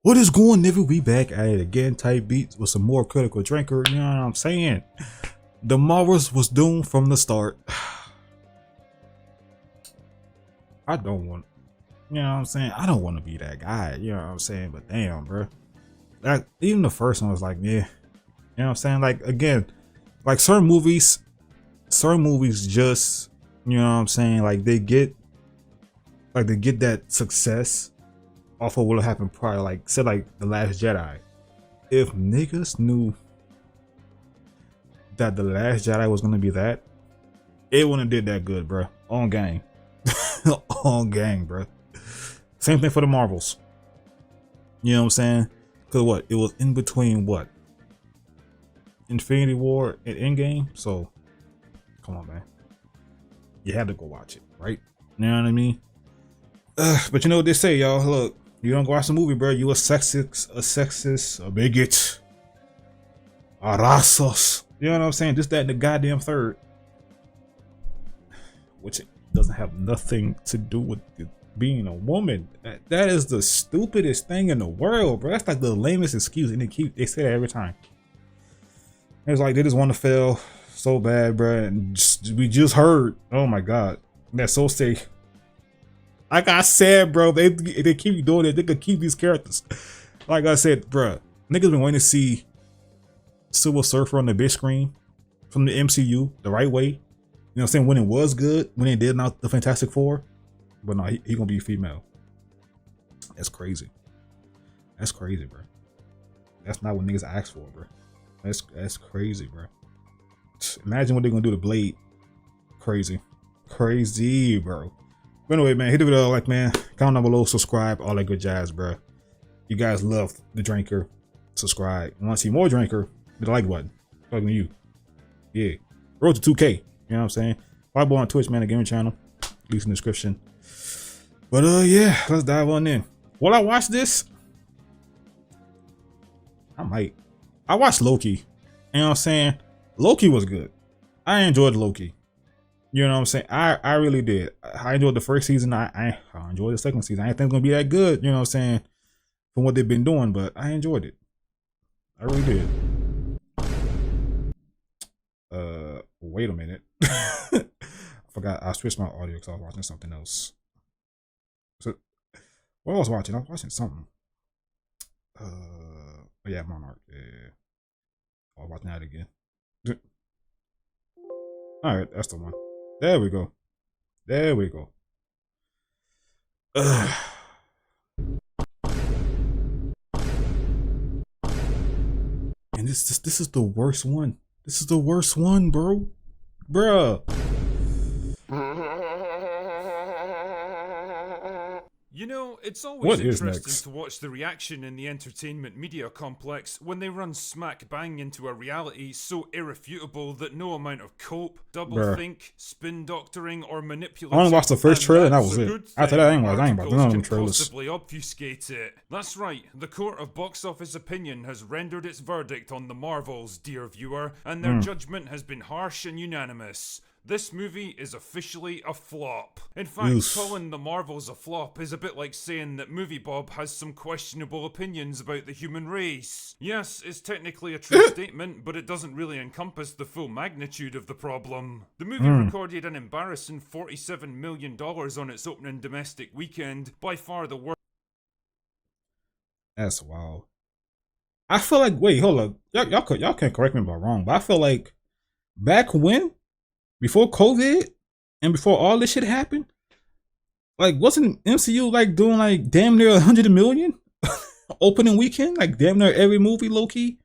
What is going, nigga? We back at it again, type beats with some more Critical Drinker. You know what I'm saying? The Marvels was doomed from the start. I don't want, you know what I'm saying? I don't want to be that guy, you know what I'm saying? But damn, bro. That, even the first one was like, yeah. You know what I'm saying? Like, again, like certain movies just, you know what I'm saying? Like they get that success off of what happened prior, like said, like The Last Jedi. If niggas knew that The Last Jedi was gonna be that, it wouldn't have did that good, bro. On gang. On gang, bro. Same thing for the Marvels. You know what I'm saying? Cause what? It was in between what? Infinity War and Endgame. So come on, man. You had to go watch it, right? You know what I mean? But you know what they say, y'all. Look, you don't go watch the movie, bro. You a sexist, a bigot, a racist. You know what I'm saying? Just that in the goddamn third, which doesn't have nothing to do with being a woman. That is the stupidest thing in the world, bro. That's like the lamest excuse, and they say that every time. It's like they just want to fail so bad, bro. And we just heard. Oh my god, that's so safe. Like I said, bro, they keep doing it. They could keep these characters. Like I said, bro, niggas been waiting to see Silver Surfer on the big screen from the MCU the right way. You know what I'm saying? When it was good, when they did not the Fantastic Four. But no, he gonna be female. That's crazy. That's crazy, bro. That's not what niggas asked for, bro. That's crazy, bro. Imagine what they're gonna do to Blade. Crazy. Crazy, bro. But anyway, man, hit the video like, man, comment down below, subscribe, all that good jazz, bro. You guys love the Drinker. Subscribe. Want to see more Drinker? Hit the like button. Talking to you. Yeah. Road to 2K. You know what I'm saying? Follow boy on Twitch, man, the gaming channel. Links in the description. But yeah, let's dive on in. Will I watch this? I might. I watched Loki. You know what I'm saying? Loki was good. I enjoyed Loki. You know what I'm saying? I really did. I enjoyed the first season. I enjoyed the second season. I didn't think it's gonna be that good, you know what I'm saying, from what they've been doing, but I enjoyed it. I really did. Wait a minute. I forgot I switched my audio because I was watching something else. So what I was watching? I was watching something. Oh yeah, Monarch. Yeah. I was watching that again. Alright, that's the one. There we go. There we go. And this is the worst one. This is the worst one, bro. Bruh. You know, it's always interesting next? to watch the reaction in the entertainment media complex when they run smack bang into a reality so irrefutable that no amount of cope, doublethink, spin doctoring, or manipulation. I only watched the first trailer and that was it. After that, I ain't about none of them trailers. Possibly obfuscate it. That's right. The court of box office opinion has rendered its verdict on the Marvels, dear viewer, and their judgment has been harsh and unanimous. This movie is officially a flop. In fact, calling The Marvels a flop is a bit like saying that Movie Bob has some questionable opinions about the human race. Yes, it's technically a true statement, but it doesn't really encompass the full magnitude of the problem. The movie recorded an embarrassing $47 million on its opening domestic weekend, by far the worst. That's wild. I feel like, wait, hold up. Y'all can correct me if I'm wrong, but I feel like back when? Before COVID and before all this shit happened, like wasn't MCU like doing like damn near 100 million opening weekend, like damn near every movie, low key?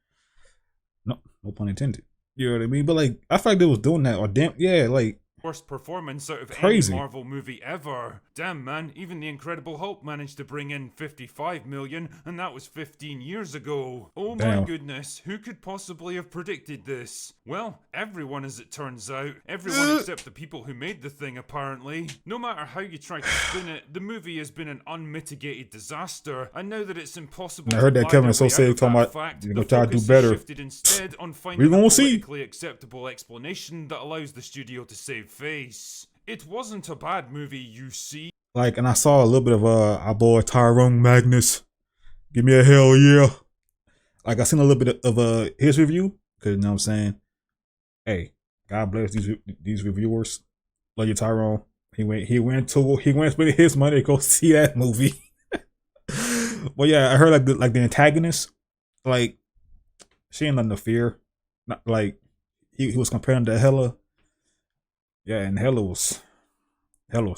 No pun intended. You know what I mean? But like I feel like they was doing that, or damn, yeah, like worst performance out of crazy. any Marvel movie ever. Damn, man, even the Incredible Hulk managed to bring in 55 million, and that was 15 years ago. Oh my goodness, who could possibly have predicted this? Well, everyone, as it turns out. Everyone except the people who made the thing, apparently. No matter how you try to spin it, the movie has been an unmitigated disaster, and now that it's impossible I heard that Kevin is so sick talking about you're gonna try to do better. Instead on finding a politically acceptable explanation that allows the studio to save face. It wasn't a bad movie, you see. Like, and I saw a little bit of our boy Tyrone Magnus Give me a hell yeah. Like I seen a little bit of his review, cause you know what I'm saying. Hey, God bless these reviewers. Love you, Tyrone. He went spending his money to go see that movie. Well, yeah, I heard like the antagonist, like she ain't nothing to fear. Not like he was comparing to Hela. Yeah, and Hela was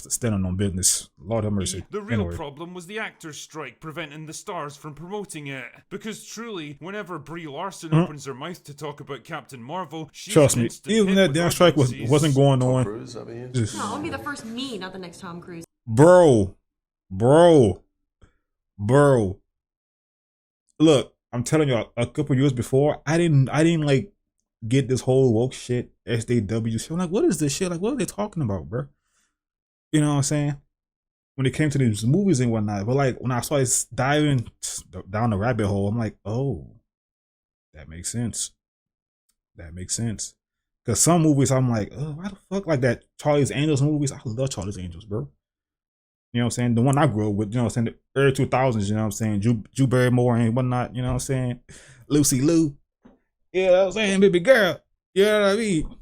standing on business. Lord have mercy. The real Anyway. problem was the actors' strike preventing the stars from promoting it. Because truly, whenever Brie Larson opens her mouth to talk about Captain Marvel, she's Trust an me, instant even hit that with damn strike audiences. wasn't going on. Cruise, I mean. Just- No, I'll be the first me, not the next Tom Cruise. Bro. Look, I'm telling y'all, a couple years before, I didn't like get this whole woke shit, SJW shit. I'm like, what is this shit? Like, what are they talking about, bro? You know what I'm saying? When it came to these movies and whatnot, but like when I started diving down the rabbit hole, I'm like, oh, that makes sense. Because some movies, I'm like, oh, why the fuck like that Charlie's Angels movies? I love Charlie's Angels, bro. You know what I'm saying? The one I grew up with, you know what I'm saying? The early 2000s, you know what I'm saying? Drew Barrymore and whatnot, you know what I'm saying? Lucy Liu. You know what I'm saying? Baby girl. You know what I mean?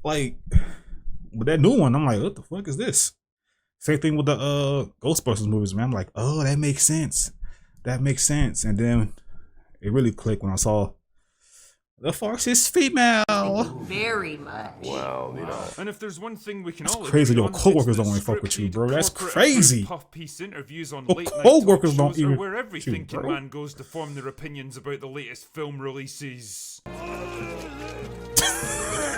Like, with that new one, I'm like, what the fuck is this? Same thing with the Ghostbusters movies, man. I'm like, oh, that makes sense. And then it really clicked when I saw the Fox is female. Very much. Well, you know. And if there's one thing we can That's all crazy. agree Your on, coworkers it's don't that even fuck with you, scripted bro. That's corporate crazy. puff piece interviews on Your late night coworkers talk don't shows are even where fuck every with you, thinking bro. man goes to form their opinions about the latest film releases.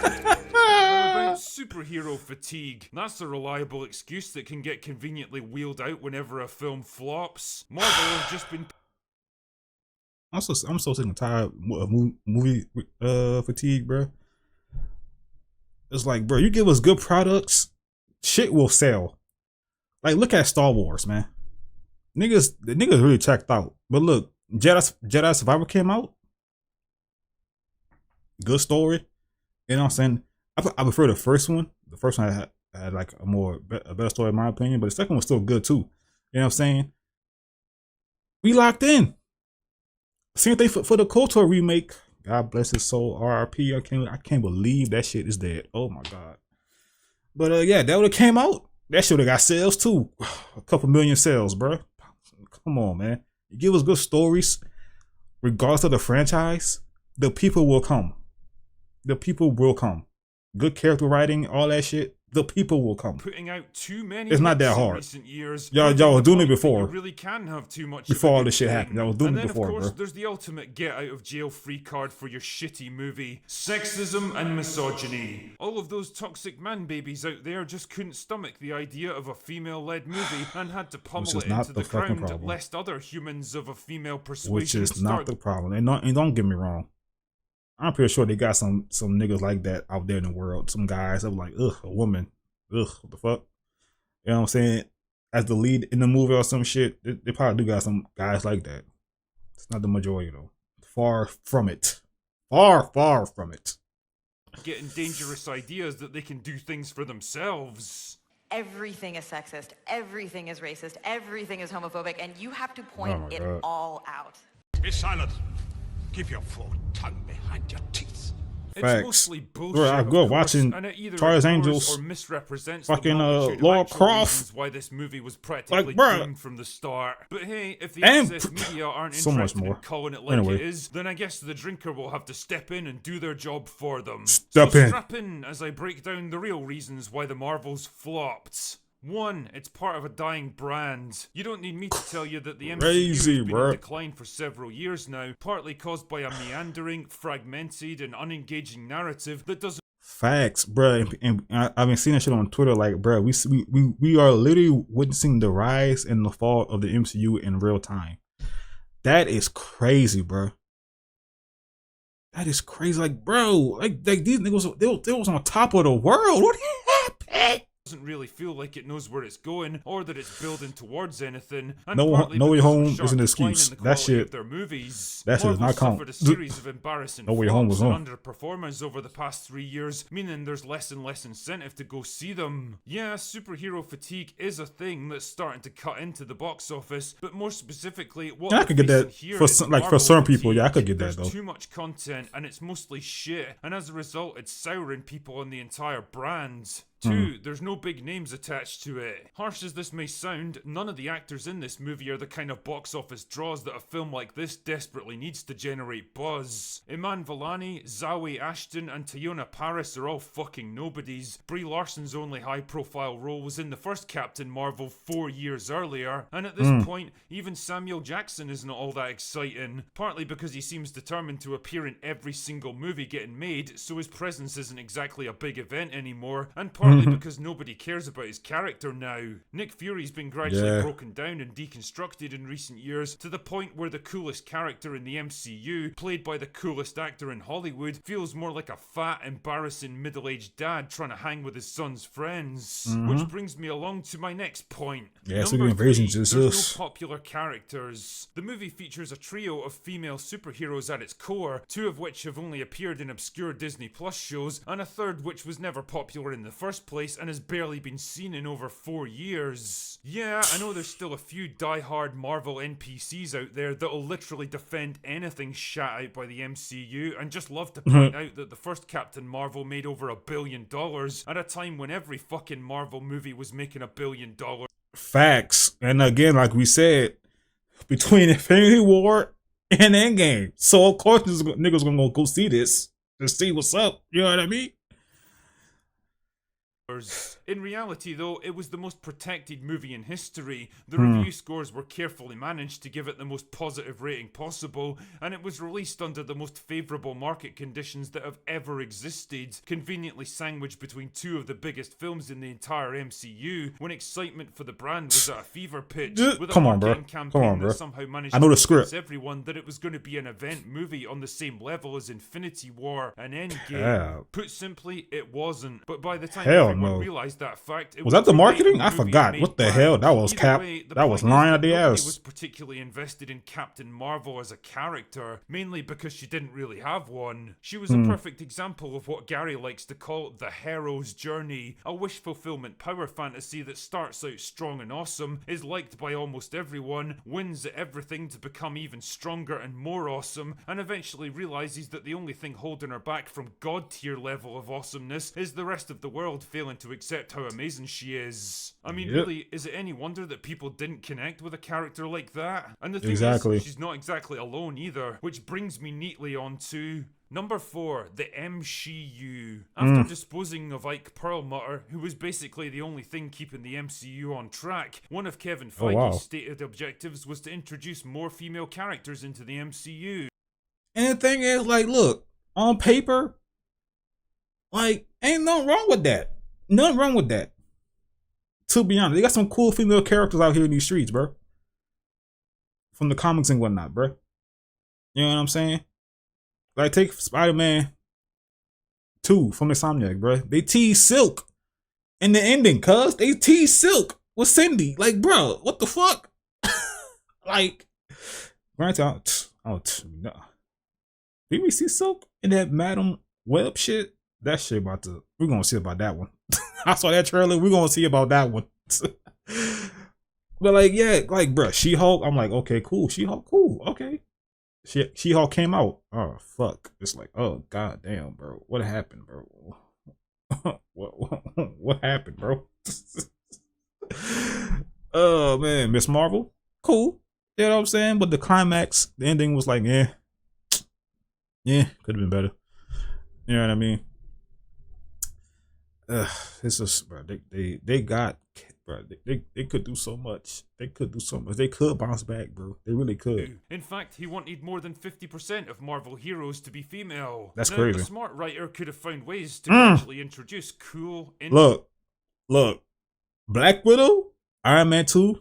About superhero fatigue. That's a reliable excuse that can get conveniently wheeled out whenever a film flops. Marvel have just been I'm so sick and tired of movie fatigue, bro. It's like, bro, you give us good products, shit will sell. Like, look at Star Wars, man. The niggas really checked out. But look, Jedi Survivor came out. Good story. You know what I'm saying? I prefer the first one. The first one had like a better story in my opinion, but the second one's still good too. You know what I'm saying? We locked in. Same thing for the KOTOR remake. God bless his soul. RRP. I can't believe that shit is dead. Oh my god. But yeah, that would have came out. That should have got sales too. A couple million sales, bro. Come on, man. You give us good stories, regardless of the franchise, the people will come. The people will come. Good character writing, all that shit. The people will come. putting out too many It's not hits that in hard. recent years. Y'all proving were the doing it point that before. You really can have too much Before of a all good this shit thing. happened. Y'all was doing and it then, before, of course, bro. there's the ultimate get out of jail free card for your shitty movie. Sexism and misogyny. All of those toxic man babies out there just couldn't stomach the idea of a female-led movie and had to pummel is it not into the the fucking ground problem. lest other humans of a female persuasion Which is not start the problem. And don't get me wrong. I'm pretty sure they got some niggas like that out there in the world. Some guys that were like, ugh, a woman. Ugh, what the fuck? You know what I'm saying? As the lead in the movie or some shit, they probably do got some guys like that. It's not the majority though. Far from it. Far from it. getting dangerous ideas that they can do things for themselves. Everything is sexist, everything is racist, everything is homophobic, and you have to point Oh my it God. all out. Be silent. Keep your forward tongue behind your teeth. It's Facts. mostly bullshit. Bro, I of grew up course, watching and it either Charlie's ignores Angels, or misrepresents fucking, the multitude of Lara actual Croft. reasons why this movie was practically bruh. doomed from the start. But hey, if the And access media aren't so much interested in more. calling it like Anyway. it is, then I guess the drinker will have to step in and do their job for them. Step so in. strap in as I break down the real reasons why the Marvels flopped. 1. It's part of a dying brand. You don't need me to tell you that the MCU Crazy, has been bruh. in decline for several years now, partly caused by a meandering, fragmented, and unengaging narrative that doesn't Facts, bro. And I've been seeing that shit on Twitter. Like, bro, we are literally witnessing the rise and the fall of the MCU in real time. That is crazy, bro. That is crazy. Like, bro, like these niggas, they was on top of the world. What happened? doesn't really feel like it knows where it's going or that it's building towards anything. And No partly Way because of Home the is sharp an decline excuse. in the That quality shit- of their movies. that shit does Marvel not count. suffered a series of embarrassing No Way Home was flops on. and underperformance over the past 3 years, meaning there's less and less incentive to go see them. Yeah, superhero fatigue is a thing that's starting to cut into the box office, but more specifically, what Yeah, I we're could get that facing here for is some, like for Marvel some people. Yeah, I fatigue. could get that There's though. too much content and it's mostly shit, and as a result, it's souring people on the entire brand. 2, there's no big names attached to it. Harsh as this may sound, none of the actors in this movie are the kind of box office draws that a film like this desperately needs to generate buzz. Iman Vellani, Zawe Ashton, and Teyonah Parris are all fucking nobodies. Brie Larson's only high-profile role was in the first Captain Marvel 4 years earlier, and at this point, even Samuel Jackson isn't all that exciting, partly because he seems determined to appear in every single movie getting made, so his presence isn't exactly a big event anymore, and partly because nobody cares about his character now. Nick Fury's been gradually broken down and deconstructed in recent years to the point where the coolest character in the MCU, played by the coolest actor in Hollywood, feels more like a fat, embarrassing middle-aged dad trying to hang with his son's friends. Which brings me along to my next point. Yeah, so Number the invasion 3, is there's this. no popular characters. The movie features a trio of female superheroes at its core, 2 of which have only appeared in obscure Disney Plus shows, and a third which was never popular in the first place and has barely been seen in over 4 years. Yeah, I know there's still a few die-hard Marvel NPCs out there that'll literally defend anything shat out by the MCU and just love to point out that the first Captain Marvel made over $1 billion at a time when every fucking Marvel movie was making $1 billion. Facts. And again, like we said, between Infinity War and Endgame. So of course niggas gonna go see this to see what's up. You know what I mean? In reality, though, it was the most protected movie in history. The review scores were carefully managed to give it the most positive rating possible, and it was released under the most favourable market conditions that have ever existed, conveniently sandwiched between 2 of the biggest films in the entire MCU, when excitement for the brand was at a fever pitch, with a Come on, bro. marketing campaign Come on, bro. that somehow managed I know to the convince script. everyone that it was going to be an event movie on the same level as Infinity War and Endgame. Yeah. Put simply, it wasn't. But by the time Hell everyone no. realized that fact, it Was that the too late marketing? and the I movie forgot. made What the back. hell? That was Either cap. way, the That was point is lying that at the nobody ass. was particularly invested in Captain Marvel as a character, mainly because she didn't really have one. She was a perfect example of what Gary likes to call the hero's journey, a wish fulfillment power fantasy that starts out strong and awesome, is liked by almost everyone, wins at everything to become even stronger and more awesome, and eventually realizes that the only thing holding her back from god tier level of awesomeness is the rest of the world failing to accept how amazing she is. I mean, Yep. really, is it any wonder that people didn't connect with a character like that? And the thing Exactly. is, she's not exactly alone either, which brings me neatly on to number 4, the MCU. After disposing of Ike Perlmutter, who was basically the only thing keeping the MCU on track, one of Kevin Feige's wow. stated objectives was to introduce more female characters into the MCU. And the thing is, like, look, on paper, like, ain't nothing wrong with that. Nothing wrong with that. To be honest, they got some cool female characters out here in these streets, bro. From the comics and whatnot, bro. You know what I'm saying? Like, take Spider-Man 2 from Insomniac, bro. They teased Silk in the ending, cuz. They teased Silk with Cindy. Like, bro, what the fuck? Like, granted, no. Did we see Silk in that Madam Web shit? That shit about to, we're gonna see about that one. I saw that trailer, we're gonna see about that one. But like, yeah, like, bro, She-Hulk, I'm like, okay, cool. She-Hulk, cool, okay. She-Hulk came out. Oh, fuck. It's like, oh, god damn, bro. What happened, bro? what happened, bro? Oh, man. Miss Marvel, cool. You know what I'm saying? But the climax, the ending was like, yeah, could have been better. You know what I mean? It's just, bro, they got, bro, they could do so much. They could do so much. They could bounce back, bro. They really could. In fact, he wanted more than 50% of Marvel heroes to be female. That's now, crazy. A smart writer could have found ways to actually introduce cool, Look, Black Widow, Iron Man 2.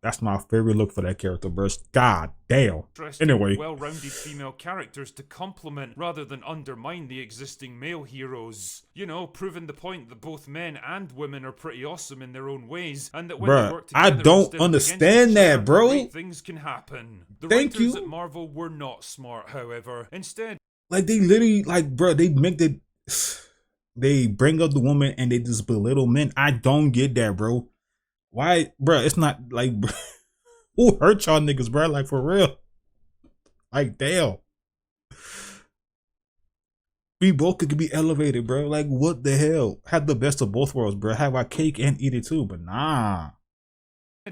That's my favorite look for that character, bro. God damn. Anyway, well-rounded female characters to complement rather than undermine the existing male heroes. You know, proving the point that both men and women are pretty awesome in their own ways, and that when they work together, I don't understand that, bro. Great things can happen. The Thank writers you. at Marvel were not smart, however. Instead, like they literally, like, bro, they make the, they bring up the woman and they just belittle men. I don't get that, bro. Why, bro? It's not like, bro, who hurt y'all niggas, bro? Like, for real. Like, damn. We both could be elevated, bro. Like, what the hell? Have the best of both worlds, bro. Have our cake and eat it too, but nah.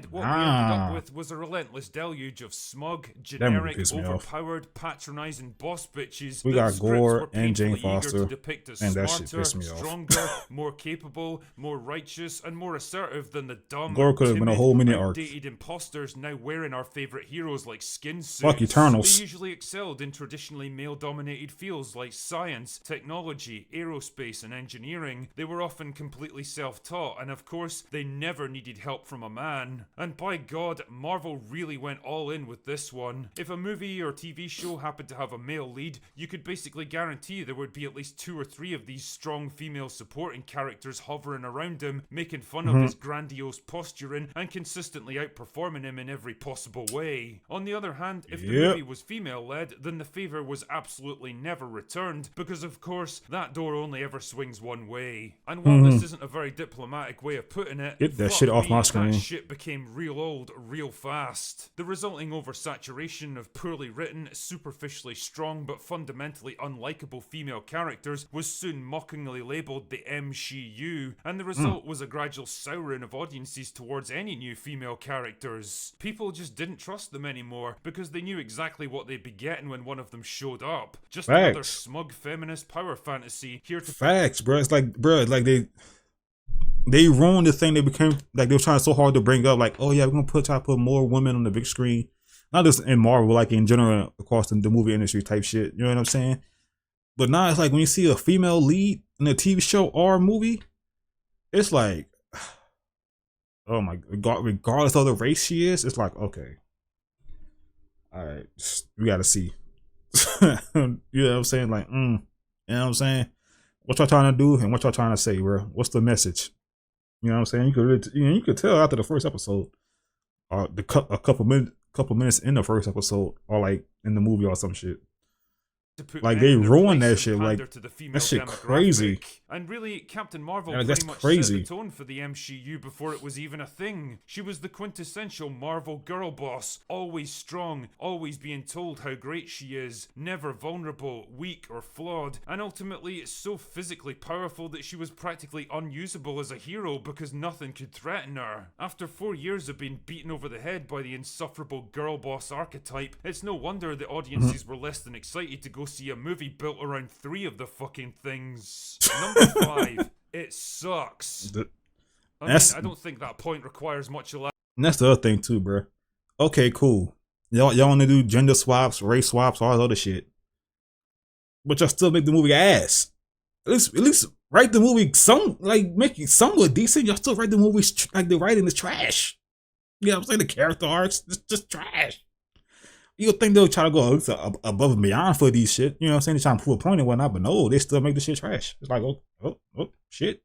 what we ended up with was a relentless deluge of smug, generic, overpowered, patronizing boss bitches. We got Gore and Jane Foster, to depict as and that shit smarter, pissed me off. stronger, more capable, more righteous, and more assertive than the dumb, Gore could have been a whole mini arc. outdated imposters now wearing our favorite heroes like skin suits. Fuck Eternals. They usually excelled in traditionally male-dominated fields like science, technology, aerospace, and engineering. They were often completely self-taught, and of course, they never needed help from a man. And by God, Marvel really went all in with this one. If a movie or TV show happened to have a male lead, you could basically guarantee there would be at least 2 or 3 of these strong female supporting characters hovering around him, making fun of his grandiose posturing and consistently outperforming him in every possible way. On the other hand, if the movie was female-led, then the favour was absolutely never returned, because of course, that door only ever swings one way. And while this isn't a very diplomatic way of putting it, get that shit off my screen. That shit became real old real fast. The resulting oversaturation of poorly written, superficially strong but fundamentally unlikable female characters was soon mockingly labelled the MCU, and the result was a gradual souring of audiences towards any new female characters. People just didn't trust them anymore because they knew exactly what they'd be getting when one of them showed up. Just another smug feminist power fantasy here to facts, bro. It's like, bro, like they ruined the thing. They became like they were trying so hard to bring up, like, oh yeah, we're gonna try to put more women on the big screen, not just in Marvel, like in general across the movie industry type shit. You know what I'm saying? But now it's like when you see a female lead in a TV show or a movie, it's like, oh my God, regardless of the race she is, it's like, okay, all right, we gotta see. You know what I'm saying? Like, you know what I'm saying? What y'all trying to do and what y'all trying to say, bro? What's the message? You know what I'm saying? You could tell after the first episode, or a couple minutes in the first episode, or like in the movie or some shit. Like they ruined that shit. Like that shit crazy. And really, Captain Marvel yeah, pretty much crazy. set the tone for the MCU before it was even a thing. She was the quintessential Marvel girl boss, always strong, always being told how great she is, never vulnerable, weak, or flawed, and ultimately so physically powerful that she was practically unusable as a hero because nothing could threaten her. After 4 years of being beaten over the head by the insufferable girl boss archetype, it's no wonder the audiences were less than excited to go see a movie built around 3 of the fucking things. Number 5, it sucks. I don't think that point requires much elaboration. And that's the other thing too, bro. Okay, cool. Y'all want to do gender swaps, race swaps, all that other shit, but y'all still make the movie ass. At least write the movie make it somewhat decent. Y'all still write the movie like the writing is trash. You know what I'm saying? The character arcs just trash. You would think they'll try to go above and beyond for these shit. You know what I'm saying? They're trying to prove a point and whatnot, but no, they still make the shit trash. It's like, oh, shit.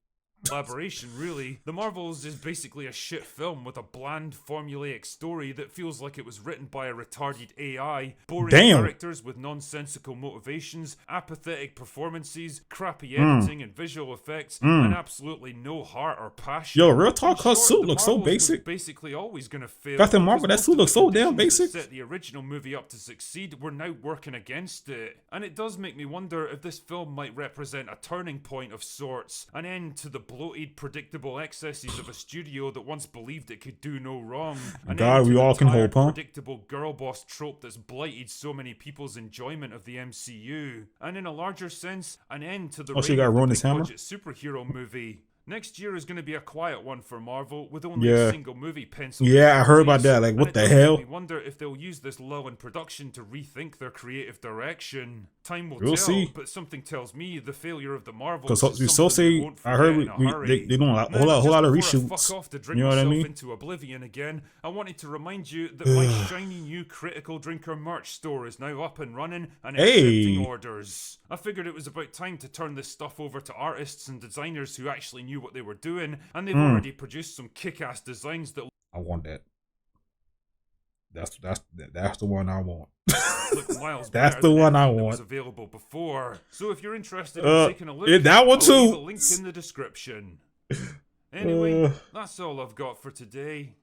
Elaboration, really. The Marvels is basically a shit film with a bland, formulaic story that feels like it was written by a retarded AI, boring characters with nonsensical motivations, apathetic performances, crappy editing and visual effects, and absolutely no heart or passion. Yo, real talk, her suit looks so basic. Basically always gonna fail. Captain Marvel, that suit looks so damn basic. Set the original movie up to succeed, we're now working against it. And it does make me wonder if this film might represent a turning point of sorts, an end to the bloated, predictable excesses of a studio that once believed it could do no wrong. God, we all can hope, huh? Predictable girl boss trope that's blighted so many people's enjoyment of the MCU. And in a larger sense, an end to the she got Ronan's hammer? budget superhero movie. Next year is going to be a quiet one for Marvel, with only Yeah. a single movie penciled. Yeah, in I heard about release, that. Like, and what it the does hell? make me wonder if they'll use this lull in production to rethink their creative direction. Time will We'll tell, see. but something tells me the failure of the Marvels Because is so something we say, won't I forget heard in a hurry. they doing a whole Man, lot of just before I reshoots. fuck off to drink You know what I myself mean? into oblivion again, I wanted to remind you that my shiny new Critical Drinker merch store is now up and running and accepting Hey. orders. I figured it was about time to turn this stuff over to artists and designers who actually knew what they were doing, and they've already produced some kick-ass designs that I want that. That's the one I want. look miles That's better the than one I anything that want. was available before. So if you're interested in taking a look, yeah, that one I'll leave too. a link in the description. Anyway, Uh, that's all I've got for today.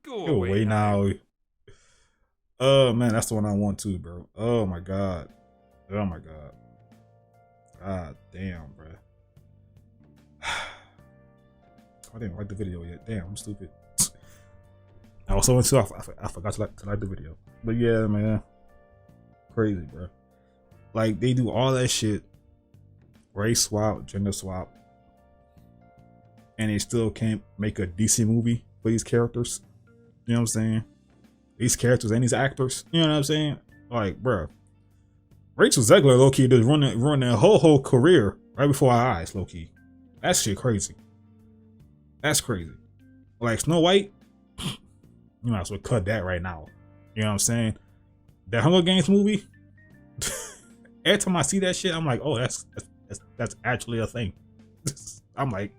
Go Go away away now. now. Oh man, that's the one I want too, bro. Oh my god. Oh my god. God damn, bro. I didn't like the video yet. Damn, I'm stupid. I was so into I forgot to like the video. But yeah, man. Crazy, bro. Like they do all that shit. Race swap, gender swap. And they still can't make a decent movie for these characters. You know what I'm saying? These characters and these actors. You know what I'm saying? Like, bro. Rachel Zegler, low-key, just ruined their whole career right before our eyes, low-key. That shit crazy. That's crazy. Like, Snow White, you might as well cut that right now. You know what I'm saying? That Hunger Games movie, every time I see that shit, I'm like, oh, that's actually a thing. I'm like,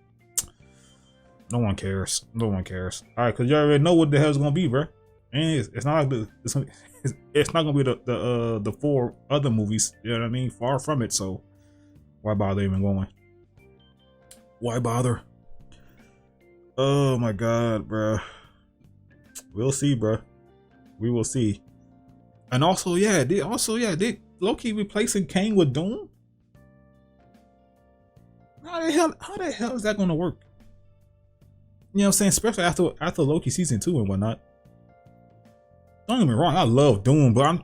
no one cares. No one cares. All right, because you already know what the hell's gonna be, bro. And it's not like it's not gonna be the 4 other movies. You know what I mean? Far from it. So why bother even going? Why bother? Oh my god, bro. We'll see, bro. We will see. And also, yeah, they Loki replacing Kang with Doom. How the hell is that gonna work? You know what I'm saying? Especially after Loki season 2 and whatnot. Don't get me wrong, I love Doom, but I'm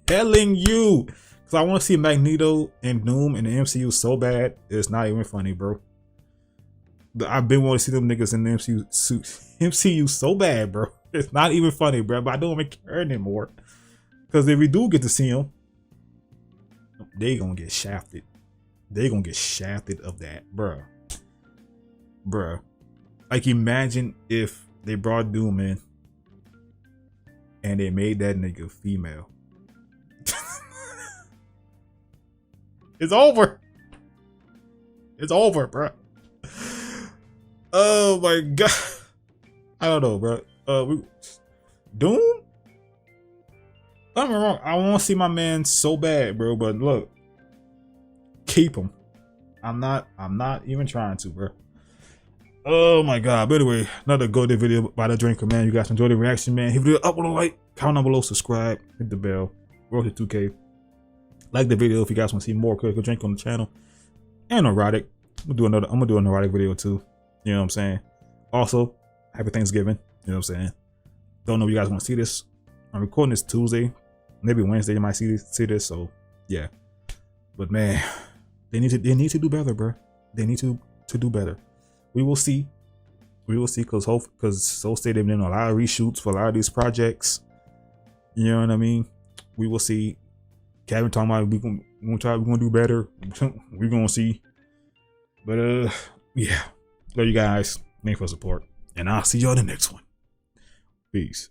telling you, because I want to see Magneto and Doom in the MCU so bad, it's not even funny, bro. I've been wanting to see them niggas in the MCU so bad, bro. It's not even funny, bro. But I don't even care anymore. Because if we do get to see them, they gonna get shafted. They gonna get shafted of that, bro. Bruh. Like, imagine if they brought Doom in and they made that nigga female. It's over. It's over, bro. Oh my god. I don't know, bro. Doom? Don't get me wrong. I want to see my man so bad, bro. But look, keep him. I'm not even trying to, bro. Oh my god. But anyway, another golden video by the drinker, man. You guys enjoyed the reaction, man. Hit the video up with a like, comment down below, subscribe, hit the bell, roll to 2K. Like the video if you guys want to see more Critical Drink on the channel. And erotic. I'm gonna do an erotic video too. You know what I'm saying? Also, happy Thanksgiving. You know what I'm saying? Don't know if you guys want to see this. I'm recording this Tuesday. Maybe Wednesday you might see this. So yeah. But man, they need to do better, bro. They need to do better. We will see. We will see, because so say they've been a lot of reshoots for a lot of these projects. You know what I mean? We will see. Kevin talking about we're gonna do better. We're gonna see. But yeah. Love you guys. Thanks for the support. And I'll see you on the next one. Peace.